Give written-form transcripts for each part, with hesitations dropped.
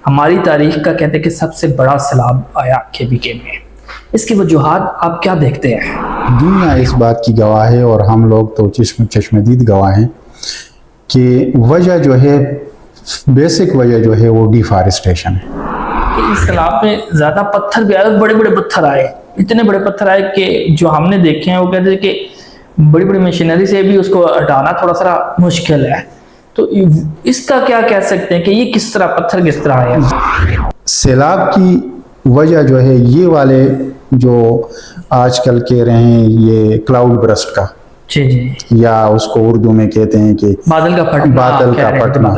ہماری تاریخ کا کہتے ہیں کہ سب سے بڑا سیلاب آیا KPK میں، اس کی وجوہات آپ کیا دیکھتے ہیں؟ دنیا اس بات کی گواہ ہے اور ہم لوگ تو چشمدید گواہ ہیں کہ وجہ جو ہے، بیسک وجہ جو ہے وہ ڈیفارسٹیشن ہے۔ کہ اس سیلاب میں زیادہ پتھر بھی آئے، بڑے بڑے پتھر آئے، اتنے بڑے پتھر آئے کہ جو ہم نے دیکھے ہیں وہ کہتے ہیں کہ بڑی بڑی مشینری سے بھی اس کو ہٹانا تھوڑا سا مشکل ہے، تو اس کا کیا کہہ سکتے ہیں کہ یہ کس طرح پتھر کس طرح آئے؟ سیلاب کی وجہ جو ہے یہ والے جو آج کل کہہ رہے ہیں یہ کلاؤڈ برسٹ کا، جی جی، یا اس کو اردو میں کہتے ہیں کہ بادل کا پھٹنا، بادل کا پھٹنا۔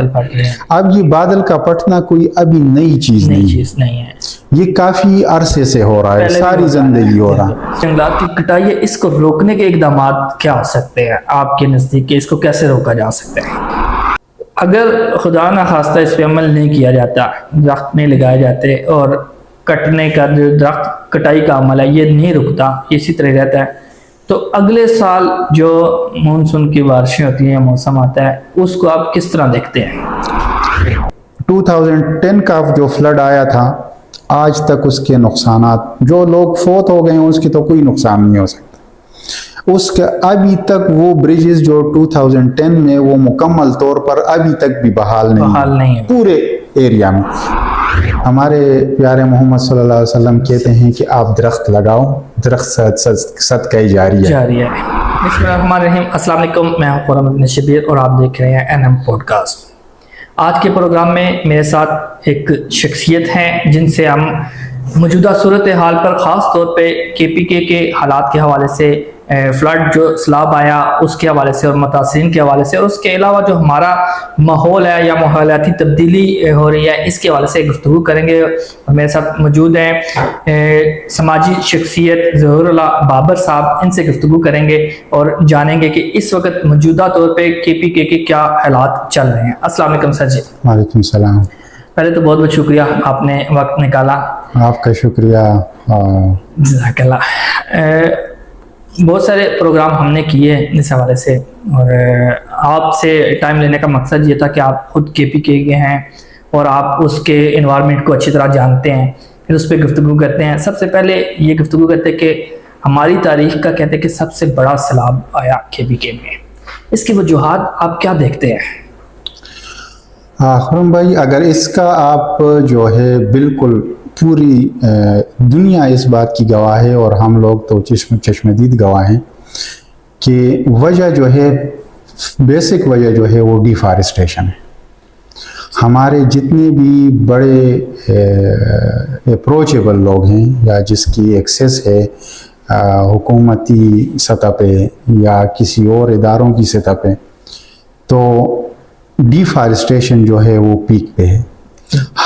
اب یہ بادل کا پھٹنا کوئی ابھی نئی چیز نہیں ہے، یہ کافی عرصے سے ہو رہا ہے، ساری زندگی ہو رہا ہے۔ جنگلات کی کٹائی ہے، اس کو روکنے کے اقدامات کیا ہو سکتے ہیں آپ کے نزدیک، کہ اس کو کیسے روکا جا سکتا ہے؟ اگر خدا نخواستہ اس پہ عمل نہیں کیا جاتا، درخت نہیں لگائے جاتے اور کٹنے کا جو درخت کٹائی کا عمل ہے یہ نہیں رکتا، اسی طرح رہتا ہے، تو اگلے سال جو مونسون کی بارشیں ہوتی ہیں، موسم آتا ہے، اس کو آپ کس طرح دیکھتے ہیں؟ 2010 کا جو فلڈ آیا تھا، آج تک اس کے نقصانات، جو لوگ فوت ہو گئے ہیں اس کی تو کوئی نقصان نہیں ہو سکتا، اس کا ابھی تک وہ بریجز جو 2010 میں وہ مکمل طور پر ابھی تک بھی بحال نہیں ہے پورے ایریا میں۔ ہمارے پیارے محمد صلی اللہ علیہ وسلم کہتے ہیں کہ آپ درخت لگاؤ، درخت صدقہ جاریہ ہے۔ بسم اللہ الرحمن الرحیم۔ السلام علیکم، میں ہوں خرم بن شبیر اور آپ دیکھ رہے ہیں NM پوڈکاسٹ۔ آج کے پروگرام میں میرے ساتھ ایک شخصیت ہیں جن سے ہم موجودہ صورتحال پر، خاص طور پہ KPK کے حالات کے حوالے سے، فلڈ جو سیلاب آیا اس کے حوالے سے اور متاثرین کے حوالے سے، اور اس کے علاوہ جو ہمارا ماحول ہے یا ماحولیاتی تبدیلی ہو رہی ہے اس کے حوالے سے گفتگو کریں گے۔ اور میرے ساتھ موجود ہیں سماجی شخصیت ظہور اللہ بابر صاحب، ان سے گفتگو کریں گے اور جانیں گے کہ اس وقت موجودہ طور پہ KPK کے کیا حالات چل رہے ہیں۔ السلام علیکم سر جی۔ وعلیکم السلام۔ پہلے تو بہت بہت شکریہ، آپ نے وقت نکالا۔ آپ کا شکریہ۔ جزاک اللہ۔ بہت سارے پروگرام ہم نے کیے اس حوالے سے، اور آپ سے ٹائم لینے کا مقصد یہ تھا کہ آپ خود KPK کے ہیں اور آپ اس کے انوائرمنٹ کو اچھی طرح جانتے ہیں، پھر اس پہ گفتگو کرتے ہیں۔ سب سے پہلے یہ گفتگو کرتے ہیں کہ ہماری تاریخ کا کہتے ہیں کہ سب سے بڑا سیلاب آیا KPK میں، اس کی وجوہات آپ کیا دیکھتے ہیں؟ خرم بھائی، اگر اس کا آپ جو ہے بالکل پوری دنیا اس بات کی گواہ ہے اور ہم لوگ تو چشمدید گواہ ہیں کہ وجہ جو ہے، بیسک وجہ جو ہے وہ ڈیفارسٹیشن ہے۔ ہمارے جتنے بھی بڑے اپروچیبل لوگ ہیں یا جس کی ایکسیس ہے حکومتی سطح پہ یا کسی اور اداروں کی سطح پہ، تو ڈیفارسٹیشن جو ہے وہ پیک پہ ہے۔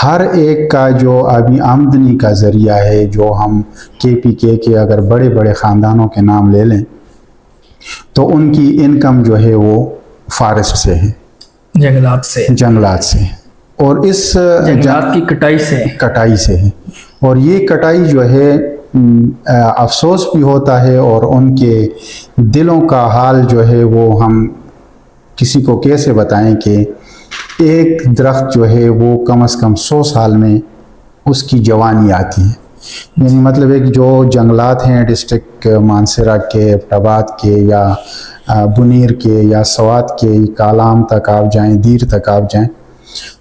ہر ایک کا جو ابھی آمدنی کا ذریعہ ہے، جو ہم KPK کے اگر بڑے بڑے خاندانوں کے نام لے لیں تو ان کی انکم جو ہے وہ فارسٹ سے ہے، جنگلات سے، اور اس جنگلات کی کٹائی سے ہے۔ اور یہ کٹائی جو ہے افسوس بھی ہوتا ہے، اور ان کے دلوں کا حال جو ہے وہ ہم کسی کو کیسے بتائیں کہ ایک درخت جو ہے وہ کم از کم 100 سال میں اس کی جوانی آتی ہے۔ یعنی مطلب ایک جو جنگلات ہیں ڈسٹرکٹ مانسہرہ کے، آباد کے، یا بنیر کے، یا سوات کے، کالام تک آپ جائیں، دیر تک آپ جائیں،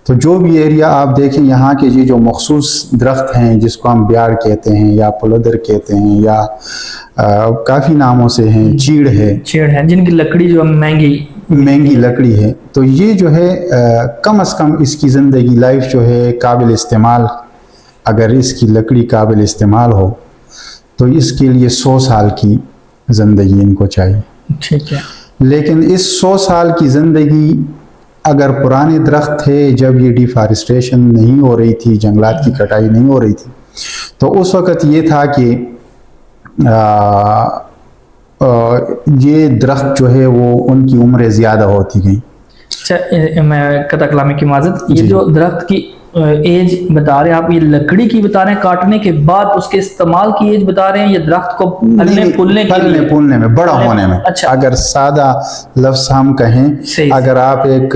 تو جو بھی ایریا آپ دیکھیں یہاں کے یہ جو مخصوص درخت ہیں جس کو ہم بیار کہتے ہیں یا پلودر کہتے ہیں یا کافی ناموں سے ہیں، چیڑ ہے، جن کی لکڑی جو مہنگی لکڑی ہے، تو یہ جو ہے کم از کم اس کی زندگی لائف جو ہے قابل استعمال، اگر اس کی لکڑی قابل استعمال ہو تو اس کے لیے 100 سال کی زندگی ان کو چاہیے۔ ٹھیک ہے، لیکن اس 100 سال کی زندگی اگر پرانے درخت تھے جب یہ ڈیفارسٹیشن نہیں ہو رہی تھی، جنگلات کی کٹائی نہیں ہو رہی تھی، تو اس وقت یہ تھا کہ یہ درخت جو ہے وہ ان کی عمریں زیادہ ہوتی گئیں۔ اچھا، میں قطع کلامی کی معذرت، یہ جو درخت کی ایج بتا رہے ہیں آپ، یہ لکڑی کی بتا رہے ہیں کاٹنے کے بعد اس کے استعمال کی ایج بتا رہے ہیں، یہ درخت کو پھلنے میں، بڑا ہونے میں؟ اگر سادہ لفظ ہم کہیں، اگر آپ ایک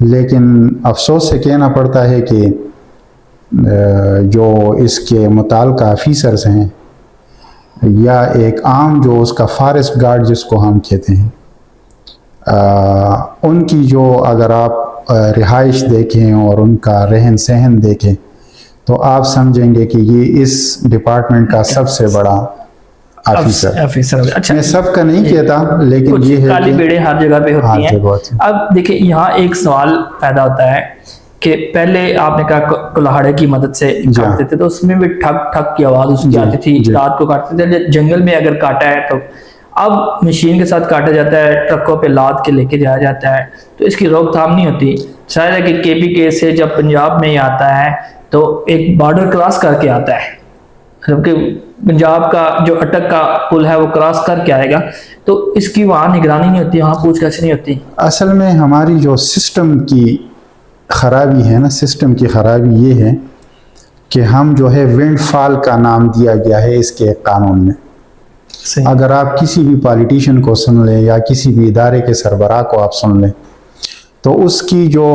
لیکن افسوس سے کہنا پڑتا ہے کہ جو اس کے متعلقہ آفیسرز ہیں یا ایک عام جو اس کا فارسٹ گارڈ جس کو ہم کہتے ہیں، ان کی جو اگر آپ رہائش دیکھیں اور ان کا رہن سہن دیکھیں تو آپ سمجھیں گے کہ یہ اس ڈپارٹمنٹ کا سب سے بڑا آفیسر۔ اچھا، میں سب کا نہیں کہتا لیکن یہ ہے کالی کہ بیڑے ہر جگہ پہ ہوتی ہیں۔ اب دیکھیں یہاں ایک سوال پیدا ہوتا ہے کہ پہلے آپ نے کہا کلاہڑے کی مدد سے کاٹتے تھے تو اس میں بھی ٹھک ٹھک کی آواز اس کی آتی تھی، رات کو کاٹتے تھے، جنگل میں اگر کاٹا ہے تو اب مشین کے ساتھ کاٹا جاتا ہے، ٹرکوں پہ لاد کے لے کے جایا جاتا ہے، تو اس کی روک تھام نہیں ہوتی۔ شاید ہے کہ کے پی کے سے جب پنجاب میں ہی آتا ہے تو ایک بارڈر کراس کر کے آتا ہے، جبکہ پنجاب کا جو اٹک کا پل ہے وہ کراس کر کے آئے گا، تو اس کی وہاں نگرانی نہیں ہوتی، وہاں پوچھ گچھ نہیں ہوتی۔ اصل میں ہماری جو سسٹم کی خرابی ہے نا، سسٹم کی خرابی یہ ہے کہ ہم جو ہے ونڈ فال کا نام دیا گیا ہے اس کے قانون میں۔ اگر آپ کسی بھی پالیٹیشین کو سن لیں یا کسی بھی ادارے کے سربراہ کو آپ سن لیں تو اس کی جو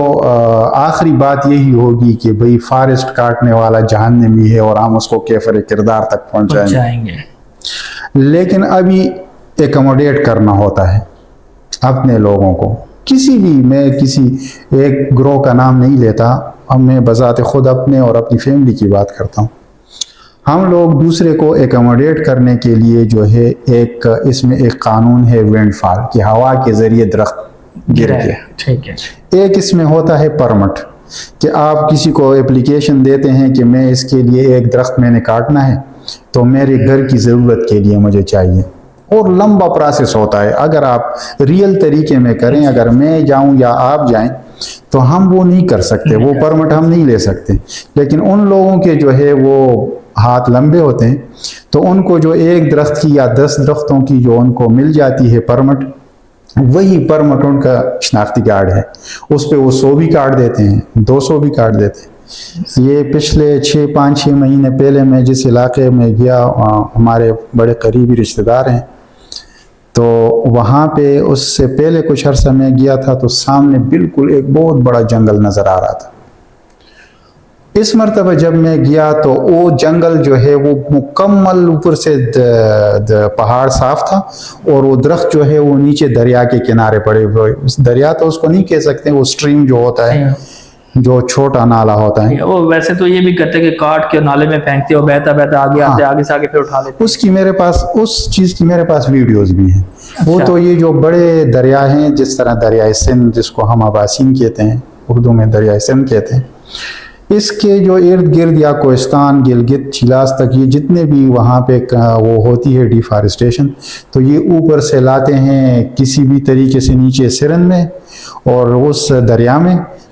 آخری بات یہی ہوگی کہ بھئی فارسٹ کاٹنے والا جہنمی ہے اور ہم اس کو کیفر کردار تک پہنچائیں گے۔ لیکن ابھی ایکوموڈیٹ کرنا ہوتا ہے اپنے لوگوں کو، کسی بھی، میں کسی ایک گروہ کا نام نہیں لیتا، اب میں بذات خود اپنے اور اپنی فیملی کی بات کرتا ہوں۔ ہم لوگ دوسرے کو ایکوموڈیٹ کرنے کے لیے جو ہے ایک اس میں ایک قانون ہے ونڈ فال کہ ہوا کے ذریعے درخت گر کے، ایک اس میں ہوتا ہے پرمٹ کہ آپ کسی کو اپلیکیشن دیتے ہیں کہ میں اس کے لیے ایک درخت میں نے کاٹنا ہے تو میرے گھر کی ضرورت کے لیے مجھے چاہیے، اور لمبا پروسیس ہوتا ہے۔ اگر آپ ریئل طریقے میں کریں، اگر میں جاؤں یا آپ جائیں تو ہم وہ نہیں کر سکتے، وہ پرمٹ ہم نہیں لے سکتے۔ لیکن ان لوگوں کے جو ہے وہ ہاتھ لمبے ہوتے ہیں تو ان کو جو ایک درخت کی یا 10 درختوں کی جو ان کو مل جاتی ہے پرمٹ، وہی پرمٹ ان کا شناختی کارڈ ہے، اس پہ وہ 100 بھی کاٹ دیتے ہیں، 200 بھی کاٹ دیتے ہیں۔ یہ پچھلے 5-6 مہینے پہلے میں جس علاقے میں گیا، ہمارے بڑے قریبی رشتہ دار ہیں، تو وہاں پہ اس سے پہلے کچھ عرصہ میں گیا تھا تو سامنے بالکل ایک بہت بڑا جنگل نظر آ رہا تھا۔ اس مرتبہ جب میں گیا تو وہ جنگل جو ہے وہ مکمل اوپر سے پہاڑ صاف تھا اور وہ درخت جو ہے وہ نیچے دریا کے کنارے پڑے ہوئے، دریا تو اس کو نہیں کہہ سکتے، وہ سٹریم جو ہوتا ہے، جو چھوٹا نالا ہوتا ہے۔ وہ ویسے تو یہ بھی کرتے کہ کاٹ کے نالے میں پھینکتے ہو، بہتا بہتا آگے آتے، آگے سے آگے پھر اٹھا لیتے۔ اس کی میرے پاس، اس چیز کی میرے پاس ویڈیوز بھی ہیں۔ وہ تو یہ جو بڑے دریا ہیں، جس طرح دریائے سندھ جس کو ہم اباسین کہتے ہیں، اردو میں دریائے سندھ کہتے ہیں، اس کے جو ارد گرد یا کوہستان، گلگت، چیلاس تک یہ جتنے بھی وہاں پہ وہ ہوتی ہے ڈیفارسٹیشن، تو یہ اوپر سے لاتے ہیں کسی بھی طریقے سے نیچے سرن میں، اور اس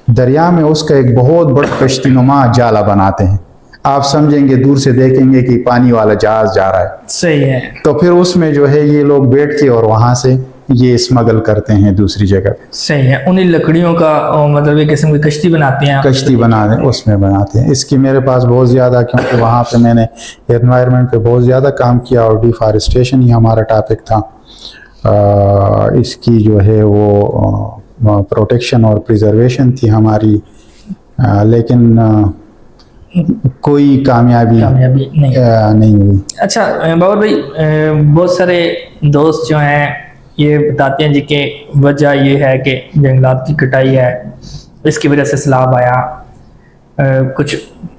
دریا میں اس کا ایک بہت بڑا کشتی نما جالا بناتے ہیں۔ آپ سمجھیں گے، دور سے دیکھیں گے کہ پانی والا جہاز جا رہا ہے، صحیح ہے، تو پھر اس میں جو ہے یہ لوگ بیٹھ کے اور وہاں سے یہ اسمگل کرتے ہیں دوسری جگہ پہ۔ صحیح ہے، انہیں لکڑیوں کا مطلب ایک قسم کی کشتی بناتے ہیں، کشتی اس میں بناتے ہیں۔ اس کی میرے پاس بہت زیادہ، کیونکہ وہاں پہ میں نے انوائرمنٹ پہ بہت زیادہ کام کیا اور ڈیفارسٹیشن ہی ہمارا ٹاپک تھا۔ اس کی جو ہے وہ پروٹیکشن اور پریزرویشن تھی ہماری، لیکن کوئی کامیابی نہیں ہوئی۔ اچھا بابر بھائی، بہت سارے دوست جو ہیں یہ بتاتے ہیں جی کہ وجہ یہ ہے کہ جنگلات کی کٹائی ہے، اس کی وجہ سے سیلاب آیا، کچھ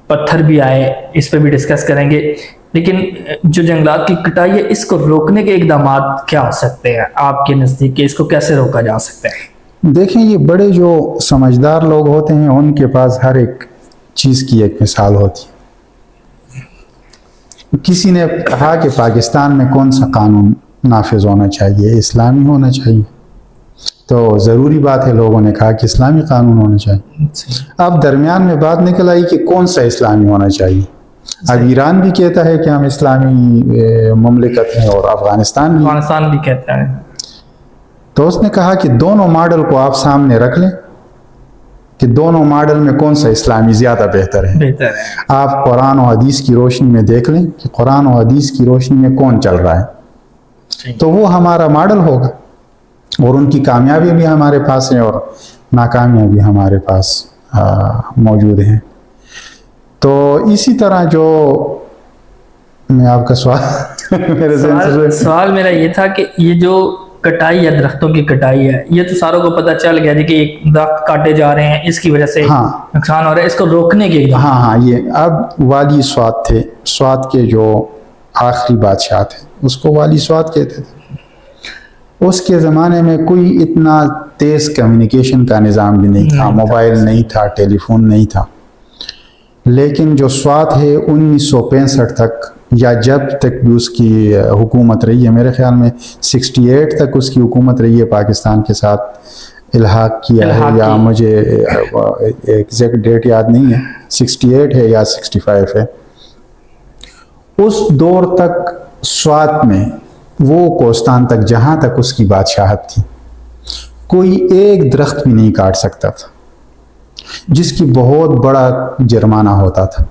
پتھر بھی آئے، اس پہ بھی ڈسکس کریں گے۔ لیکن جو جنگلات کی کٹائی ہے، اس کو روکنے کے اقدامات کیا ہو سکتے ہیں آپ کے نزدیک، کہ اس کو کیسے روکا جا سکتا ہے؟ دیکھیں، یہ بڑے جو سمجھدار لوگ ہوتے ہیں ان کے پاس ہر ایک چیز کی ایک مثال ہوتی ہے۔ کسی نے کہا کہ پاکستان میں کون سا قانون نافذ ہونا چاہیے، اسلامی ہونا چاہیے، تو ضروری بات ہے لوگوں نے کہا کہ اسلامی قانون ہونا چاہیے۔ اب درمیان میں بات نکل آئی کہ کون سا اسلامی ہونا چاہیے۔ اب ایران بھی کہتا ہے کہ ہم اسلامی مملکت ہیں اور افغانستان بھی کہتا ہے۔ تو اس نے کہا کہ دونوں ماڈل کو آپ سامنے رکھ لیں کہ دونوں ماڈل میں کون سا اسلامی زیادہ بہتر ہے۔ آپ قرآن و حدیث کی روشنی میں دیکھ لیں کہ قرآن و حدیث کی روشنی میں کون چل رہا ہے، تو وہ ہمارا ماڈل ہوگا، اور ان کی کامیابی بھی ہمارے پاس ہے اور ناکامیاں بھی ہمارے پاس موجود ہیں. تو اسی طرح جو میں آپ کا سوال میرے ذہن سے سوال میرا یہ تھا کہ یہ جو کٹائی ہے، درختوں کی کٹائی ہے، یہ تو ساروں کو پتہ چل گیا جی کہ ایک درخت کاٹے جا رہے ہیں، اس کی وجہ سے ہاں نقصان ہو رہا ہے، اس کو روکنے کے لیے. ہاں یہ اب والی سوات تھے، سوات کے جو آخری بادشاہ تھے اس کو والی سوات کہتے تھے. اس کے زمانے میں کوئی اتنا تیز کمیونیکیشن کا نظام بھی نہیں تھا، موبائل نہیں تھا، ٹیلی فون نہیں تھا. لیکن جو سوات ہے 1965 تک یا جب تک بھی اس کی حکومت رہی ہے، میرے خیال میں 68 تک اس کی حکومت رہی ہے، پاکستان کے ساتھ الحاق کیا ہے، یا مجھے ایگزیکٹ ڈیٹ یاد نہیں ہے، 68 ہے یا 65 ہے. اس دور تک سوات میں وہ کوستان تک جہاں تک اس کی بادشاہت تھی کوئی ایک درخت بھی نہیں کاٹ سکتا تھا، جس کی بہت بڑا جرمانہ ہوتا تھا،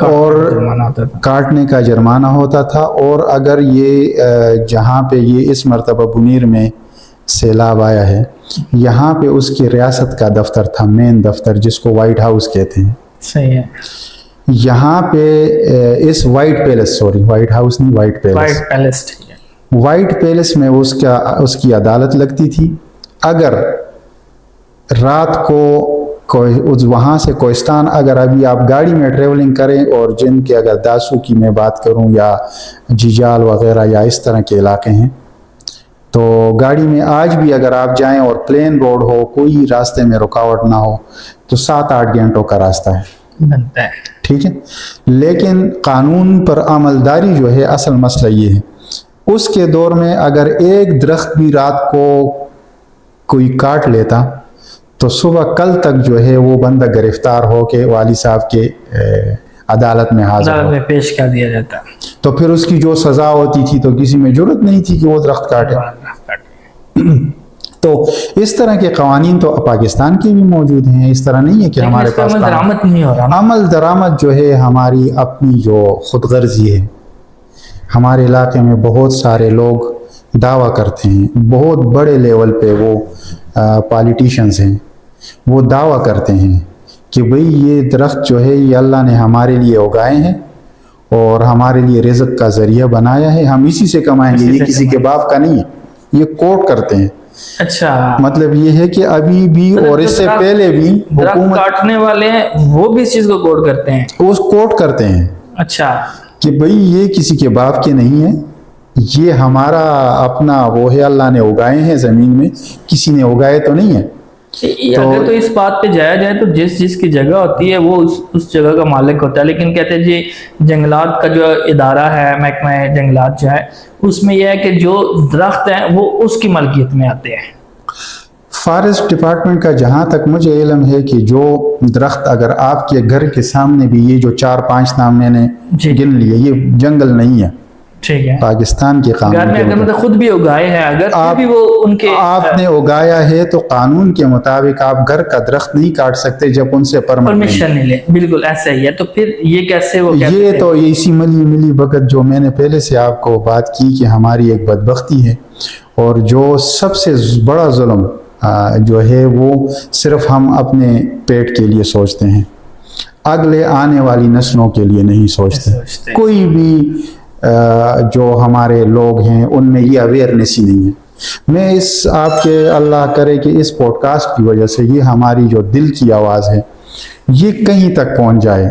اور کاٹنے کا جرمانہ ہوتا تھا. اور اگر یہ جہاں پہ یہ اس مرتبہ بنیر میں سیلاب آیا ہے، یہاں پہ اس کی ریاست کا دفتر تھا، مین دفتر جس کو وائٹ ہاؤس کہتے ہیں. صحیح ہے. یہاں پہ اس white palace, sorry white house نہیں، وائٹ پیلس، وائٹ پیلس میں اس کی عدالت لگتی تھی. اگر رات کو وہاں سے کوہستان اگر ابھی آپ گاڑی میں ٹریولنگ کریں، اور جن کے اگر داسو کی میں بات کروں یا جیجال وغیرہ یا اس طرح کے علاقے ہیں، تو گاڑی میں آج بھی اگر آپ جائیں اور پلین روڈ ہو، کوئی راستے میں رکاوٹ نہ ہو، تو 7-8 گھنٹوں کا راستہ ہے. ٹھیک ہے. لیکن قانون پر عمل داری جو ہے، اصل مسئلہ یہ ہے، اس کے دور میں اگر ایک درخت بھی رات کو کوئی کاٹ لیتا تو صبح کل تک جو ہے وہ بندہ گرفتار ہو کے والی صاحب کے عدالت میں حاضر ہو، پیش کر دیا جاتا. تو پھر اس کی جو سزا ہوتی تھی تو کسی میں جرت نہیں تھی کہ وہ درخت کاٹے. تو اس طرح کے قوانین تو پاکستان کے بھی موجود ہیں. اس طرح نہیں ہے کہ ہمارے پاس عمل درآمد نہیں ہو رہا. عمل درآمد جو ہے ہماری اپنی جو خود غرضی ہے. ہمارے علاقے میں بہت سارے لوگ دعویٰ کرتے ہیں، بہت بڑے لیول پہ وہ پالیٹیشنز ہیں، وہ دعویٰ کرتے ہیں کہ بھئی یہ درخت جو ہے یہ اللہ نے ہمارے لیے اگائے ہیں اور ہمارے لیے رزق کا ذریعہ بنایا ہے، ہم اسی سے کمائیں گے، یہ کسی کے باپ کا نہیں ہے. یہ کوٹ کرتے ہیں. اچھا، مطلب یہ ہے کہ ابھی بھی اور اس سے پہلے بھی حکومت کاٹنے والے ہیں وہ بھی اس چیز کو کوٹ کرتے ہیں، وہ کوٹ کرتے ہیں. اچھا، کہ بھئی یہ کسی کے باپ کے نہیں ہے، یہ ہمارا اپنا وہ ہے، اللہ نے اگائے ہیں زمین میں، کسی نے اگائے تو نہیں ہے. اگر تو اس بات پہ جایا جائے تو جس کی جگہ ہوتی ہے وہ اس جگہ کا مالک ہوتا ہے. لیکن کہتے ہیں جی جنگلات کا جو ادارہ ہے، محکمہ جنگلات جو ہے، اس میں یہ ہے کہ جو درخت ہیں وہ اس کی ملکیت میں آتے ہیں. فارسٹ ڈپارٹمنٹ کا جہاں تک مجھے علم ہے کہ جو درخت اگر آپ کے گھر کے سامنے بھی، یہ جو 4-5 نام میں نے گن لیے، یہ جنگل نہیں ہے. ٹھیک ہے. پاکستان کے قانون گھر میں اگر مطلب خود بھی اگائے ہیں، اگر بھی وہ ان کے آپ نے اگایا ہے تو قانون کے مطابق آپ گھر کا درخت نہیں کاٹ سکتے جب ان سے پرمیشن نہیں لے. بالکل ایسا ہی ہے. تو پھر یہ کیسے وہ یہ تو اسی ملی بھگت جو میں نے پہلے سے آپ کو بات کی کہ ہماری ایک بدبختی ہے، اور جو سب سے بڑا ظلم جو ہے وہ صرف ہم اپنے پیٹ کے لیے سوچتے ہیں، اگلے آنے والی نسلوں کے لیے نہیں سوچتے. کوئی بھی جو ہمارے لوگ ہیں ان میں یہ اویئرنیس ہی نہیں ہے. میں آپ کے اللہ کرے کہ اس پوڈ کاسٹ کی وجہ سے یہ ہماری جو دل کی آواز ہے یہ کہیں تک پہنچ جائے،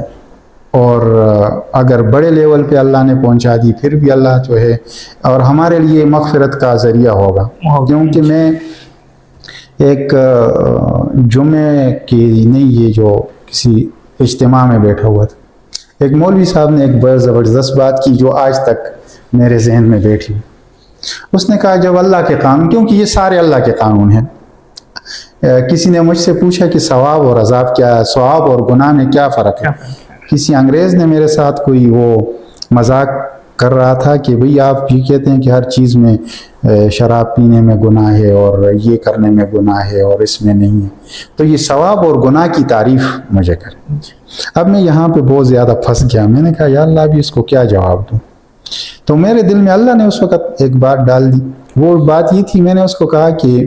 اور اگر بڑے لیول پہ اللہ نے پہنچا دی پھر بھی اللہ جو ہے اور ہمارے لیے مغفرت کا ذریعہ ہوگا. کیونکہ میں ایک جمعے کی نہیں، یہ جو کسی اجتماع میں بیٹھا ہوا تھا، ایک مولوی صاحب نے ایک بڑا زبردست بات کی جو آج تک میرے ذہن میں بیٹھی. اس نے کہا جب اللہ کے قانون، کیونکہ یہ سارے اللہ کے قانون ہیں، کسی نے مجھ سے پوچھا کہ ثواب اور عذاب کیا ہے، ثواب اور گناہ میں کیا فرق ہے. کسی انگریز نے میرے ساتھ کوئی وہ مذاق کر رہا تھا کہ بھئی آپ یہ کہتے ہیں کہ ہر چیز میں شراب پینے میں گناہ ہے اور یہ کرنے میں گناہ ہے اور اس میں نہیں ہے، تو یہ ثواب اور گناہ کی تعریف مجھے کریں. اب میں یہاں پہ بہت زیادہ پھنس گیا. میں نے کہا یا اللہ ابھی اس کو کیا جواب دوں. تو میرے دل میں اللہ نے اس وقت ایک بات ڈال دی. وہ بات یہ تھی، میں نے اس کو کہا کہ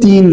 3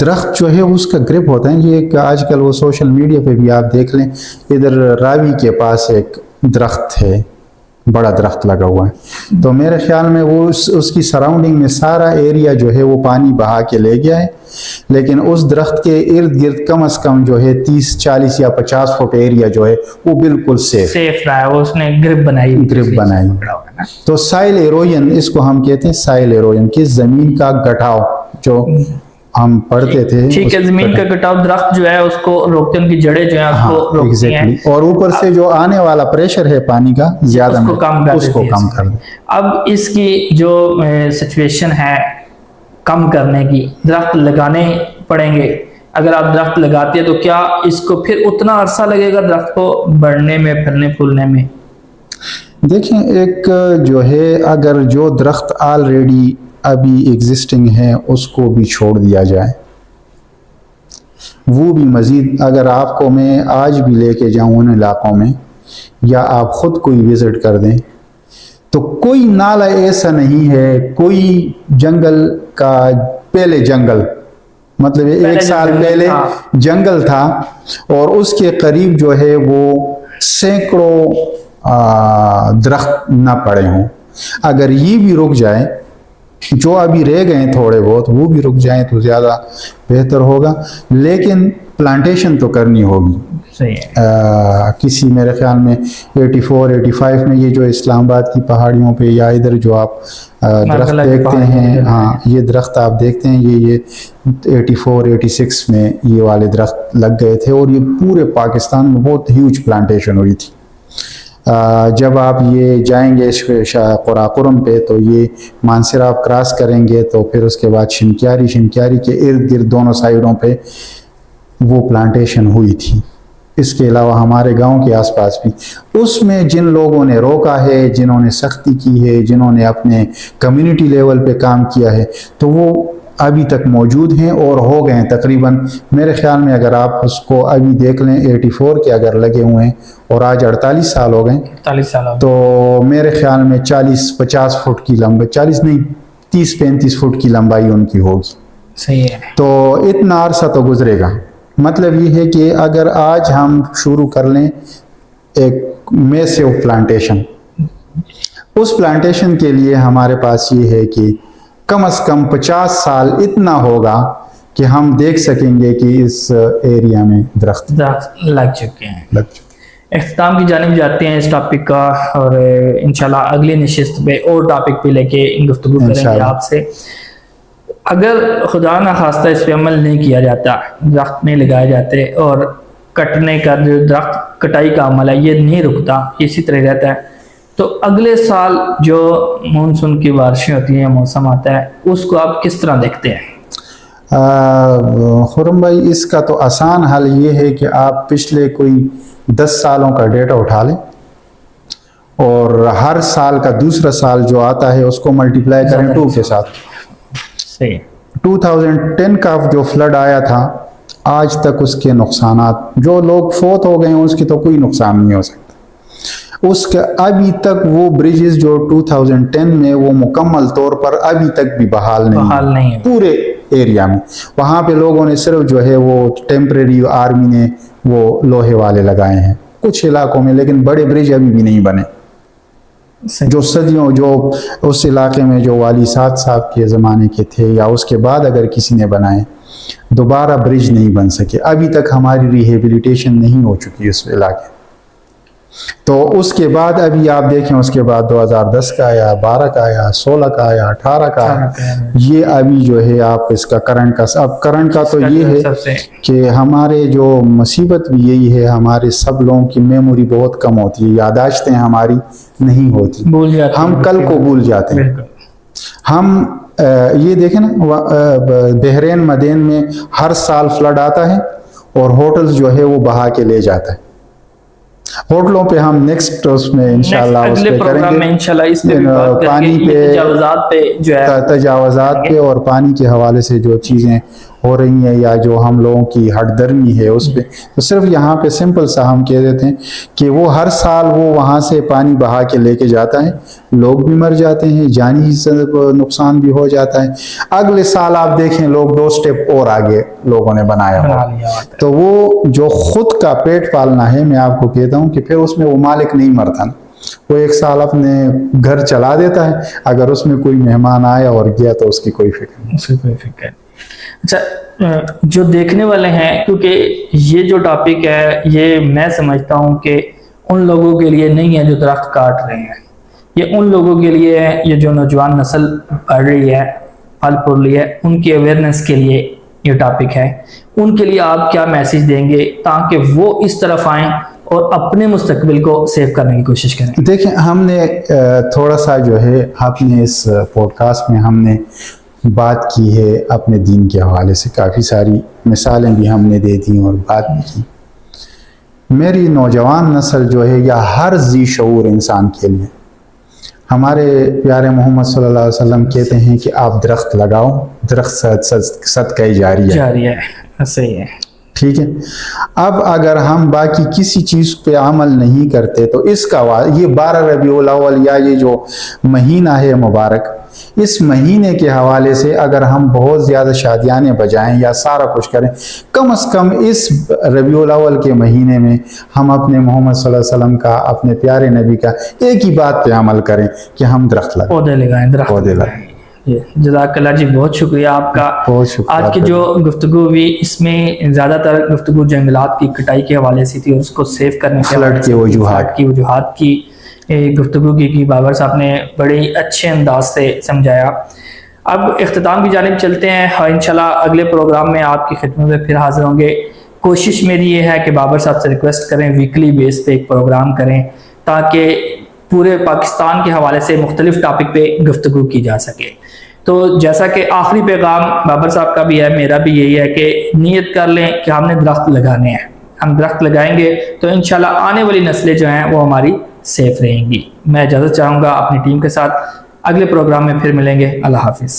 درخت جو ہے اس کا گرپ ہوتا ہے. یہ ایک آج کل وہ سوشل میڈیا پہ بھی آپ دیکھ لیں, ادھر راوی کے پاس ایک درخت ہے, بڑا درخت لگا ہوا ہے, تو میرے خیال میں وہ اس کی سراؤنڈنگ میں سارا ایریا جو ہے وہ پانی بہا کے لے گیا ہے, لیکن اس درخت کے ارد گرد کم از کم جو ہے 30 40 یا 50 فٹ ایریا جو ہے وہ بالکل سیف رہا ہے. وہ اس نے گرپ بنائی. تو سائل ایروین اس کو ہم کہتے ہیں, سائل ایروین کی زمین کا گٹاؤ جو ہم پڑھتے تھے. ٹھیک ہے, زمین کا کٹاؤ درخت جو ہے اس کو روکتے ہیں, ان کی جڑیں جو ہیں اس کو روکتی ہیں, اور اوپر سے جو آنے والا پریشر ہے پانی کا زیادہ اس کو کم کر دیں. اب اس کی جو سچویشن ہے کم کرنے کی, درخت لگانے پڑیں گے. اگر آپ درخت لگاتے ہیں تو کیا اس کو پھر اتنا عرصہ لگے گا درخت کو بڑھنے میں, پھرنے پھولنے میں؟ دیکھیں, ایک جو ہے اگر جو درخت آلریڈی ابھی ایگزسٹنگ ہے اس کو بھی چھوڑ دیا جائے, وہ بھی مزید اگر آپ کو میں آج بھی لے کے جاؤں ان علاقوں میں, یا آپ خود کوئی وزٹ کر دیں, تو کوئی نالہ ایسا نہیں ہے, کوئی جنگل کا پہلے جنگل مطلب 1 سال پہلے جنگل تھا اور اس کے قریب جو ہے وہ سینکڑوں درخت نہ پڑے ہوں. اگر یہ بھی رک جائے, جو ابھی رہ گئے تھوڑے بہت وہ بھی رک جائیں تو زیادہ بہتر ہوگا, لیکن پلانٹیشن تو کرنی ہوگی. کسی میرے خیال میں 84-85 میں یہ جو اسلام آباد کی پہاڑیوں پہ یا ادھر جو آپ درخت دیکھتے ہیں, ہاں یہ درخت آپ دیکھتے ہیں, یہ 84-86 میں یہ والے درخت لگ گئے تھے, اور یہ پورے پاکستان میں بہت ہیوج پلانٹیشن ہوئی تھی. جب آپ یہ جائیں گے قراقرم پہ تو یہ مانسر آپ کراس کریں گے تو پھر اس کے بعد شنکیاری کے ارد گرد دونوں سائیڈوں پہ وہ پلانٹیشن ہوئی تھی. اس کے علاوہ ہمارے گاؤں کے آس پاس بھی, اس میں جن لوگوں نے روکا ہے, جنہوں نے سختی کی ہے, جنہوں نے اپنے کمیونٹی لیول پہ کام کیا ہے, تو وہ ابھی تک موجود ہیں اور ہو گئے ہیں تقریباً. میرے خیال میں اگر آپ اس کو ابھی دیکھ لیں 84 کے اگر لگے ہوئے ہیں اور آج 48 سال ہو گئے, تو میرے خیال میں 40-50 فٹ کی لمبائی, 40 نہیں 30-35 فٹ کی لمبائی ان کی ہوگی. صحیح ہے. تو اتنا عرصہ تو گزرے گا. مطلب یہ ہے کہ اگر آج ہم شروع کر لیں ایک میسو پلانٹیشن, اس پلانٹیشن کے لیے ہمارے پاس یہ ہے کہ کم از کم 50 سال اتنا ہوگا کہ ہم دیکھ سکیں گے کہ اس ایریا میں درخت لگ چکے ہیں. اختتام کی جانب جاتے ہیں اس ٹاپک کا, اور انشاءاللہ اگلی نشست پہ اور ٹاپک پہ لے کے گفتگو کریں گے آپ سے. اگر خدا نہ خواستہ اس پہ عمل نہیں کیا جاتا, درخت نہیں لگائے جاتے, اور کٹنے کا جو درخت کٹائی کا عمل ہے یہ نہیں رکتا, اسی طرح رہتا ہے, تو اگلے سال جو مونسون کی بارشیں ہوتی ہیں, موسم آتا ہے, اس کو آپ کس طرح دیکھتے ہیں؟ خرم بھائی, اس کا تو آسان حل یہ ہے کہ آپ پچھلے کوئی 10 سالوں کا ڈیٹا اٹھا لیں اور ہر سال کا دوسرا سال جو آتا ہے اس کو ملٹیپلائی کریں 2 کے ساتھ. 2010 کا جو فلڈ آیا تھا, آج تک اس کے نقصانات, جو لوگ فوت ہو گئے ہیں اس کی تو کوئی نقصان نہیں ہو سکتا. اس کے ابھی تک وہ بریجز جو 2010 میں وہ مکمل طور پر ابھی تک بھی بحال نہیں پورے ایریا میں. وہاں پہ لوگوں نے صرف جو ہے وہ ٹیمپریری آرمی نے وہ لوہے والے لگائے ہیں کچھ علاقوں میں, لیکن بڑے برج ابھی بھی نہیں بنے. جو صدیوں جو اس علاقے میں جو والی سعد صاحب کے زمانے کے تھے یا اس کے بعد اگر کسی نے بنائے, دوبارہ برج نہیں بن سکے. ابھی تک ہماری ریہیبلیٹیشن نہیں ہو چکی اس علاقے. تو اس کے بعد ابھی آپ دیکھیں, اس کے بعد 2010 کا آیا, 12 کا آیا, 16 کا آیا, 18 کا آیا. یہ ابھی جو ہے آپ اس کا کرنٹ کا, اب کرنٹ کا تو یہ ہے کہ ہمارے جو مصیبت بھی یہی ہے, ہمارے سب لوگوں کی میموری بہت کم ہوتی ہے, یادداشتیں ہماری نہیں ہوتی, ہم کل کو بھول جاتے ہیں. ہم یہ دیکھیں نا, بحرین مدین میں ہر سال فلڈ آتا ہے اور ہوٹل جو ہے وہ بہا کے لے جاتا ہے. ہوٹلوں پہ ہم نیکسٹ اس میں انشاءاللہ اس پہ کریں گے, پانی پہ, تجاوزات پہ اور پانی کے حوالے سے جو چیزیں ہو رہی ہیں یا جو ہم لوگوں کی ہٹ درمی ہے اس پہ، تو صرف یہاں پہ سمپل سا ہم کہہ دیتے ہیں کہ وہ ہر سال وہ وہاں سے پانی بہا کے لے کے جاتا ہے، لوگ بھی مر جاتے ہیں، جانی نقصان بھی ہو جاتا ہے، اگلے سال آپ دیکھیں لوگ 2 سٹیپ اور آگے لوگوں نے بنایا ہوا، تو وہ جو خود کا پیٹ پالنا ہے، میں آپ کو کہتا ہوں کہ پھر اس میں وہ مالک نہیں مرتا نا، وہ 1 سال اپنے گھر چلا دیتا ہے، اگر اس میں کوئی مہمان آیا اور گیا تو اس کی کوئی فکر نہیں۔ اس کی کوئی فکر نہیں۔ اچھا، جو دیکھنے والے ہیں، کیونکہ یہ جو ٹاپک ہے یہ میں سمجھتا ہوں کہ ان لوگوں کے لیے نہیں ہے جو درخت کاٹ رہے ہیں، یہ ان لوگوں کے لیے ہے، یہ جو نوجوان نسل پڑھ رہی ہے، پھل پھول رہی ہے، ان کی اویئرنیس کے لیے یہ ٹاپک ہے۔ ان کے لیے آپ کیا میسیج دیں گے تاکہ وہ اس طرف آئیں اور اپنے مستقبل کو سیو کرنے کی کوشش کریں؟ دیکھیں، ہم نے تھوڑا سا جو ہے اپنے اس پوڈ کاسٹ میں ہم نے بات کی ہے اپنے دین کے حوالے سے، کافی ساری مثالیں بھی ہم نے دے دی اور بات بھی کی۔ میری نوجوان نسل جو ہے یا ہر ذی شعور انسان کے لیے، ہمارے پیارے محمد صلی اللہ علیہ وسلم کہتے ہیں کہ آپ درخت لگاؤ، درخت صدقہ جاریہ ہے، جاری ہے، صحیح ہے۔ ٹھیک ہے۔ اب اگر ہم باقی کسی چیز پہ عمل نہیں کرتے تو اس کا یہ 12 ربیع الاول یا یہ جو مہینہ ہے مبارک، اس مہینے کے حوالے سے اگر ہم بہت زیادہ شادیانے بجائیں یا سارا کچھ کریں، کم از کم اس ربیع الاول کے مہینے میں ہم اپنے محمد صلی اللہ علیہ وسلم کا، اپنے پیارے نبی کا ایک ہی بات پہ عمل کریں کہ ہم درخت لگائیں، پودے لگائیں، درخت لگائیں۔ جزاک اللہ جی، بہت شکریہ آپ کا۔ بہت شکریہ۔ آج کی جو گفتگو ہوئی اس میں زیادہ تر گفتگو جنگلات کی کٹائی کے حوالے سے تھی اور اس کو سیو کرنے کے فلڈ کی وجوہات کی گفتگو کی بابر صاحب نے بڑے اچھے انداز سے سمجھایا۔ اب اختتام کی جانب چلتے ہیں، انشاءاللہ اگلے پروگرام میں آپ کی خدمت میں پھر حاضر ہوں گے۔ کوشش میری یہ ہے کہ بابر صاحب سے ریکویسٹ کریں ویکلی بیس پہ ایک پروگرام کریں تاکہ پورے پاکستان کے حوالے سے مختلف ٹاپک پہ گفتگو کی جا سکے۔ تو جیسا کہ آخری پیغام بابر صاحب کا بھی ہے، میرا بھی یہی ہے کہ نیت کر لیں کہ ہم نے درخت لگانے ہیں، ہم درخت لگائیں گے تو انشاءاللہ آنے والی نسلیں جو ہیں وہ ہماری سیف رہیں گی۔ میں اجازت چاہوں گا اپنی ٹیم کے ساتھ، اگلے پروگرام میں پھر ملیں گے۔ اللہ حافظ۔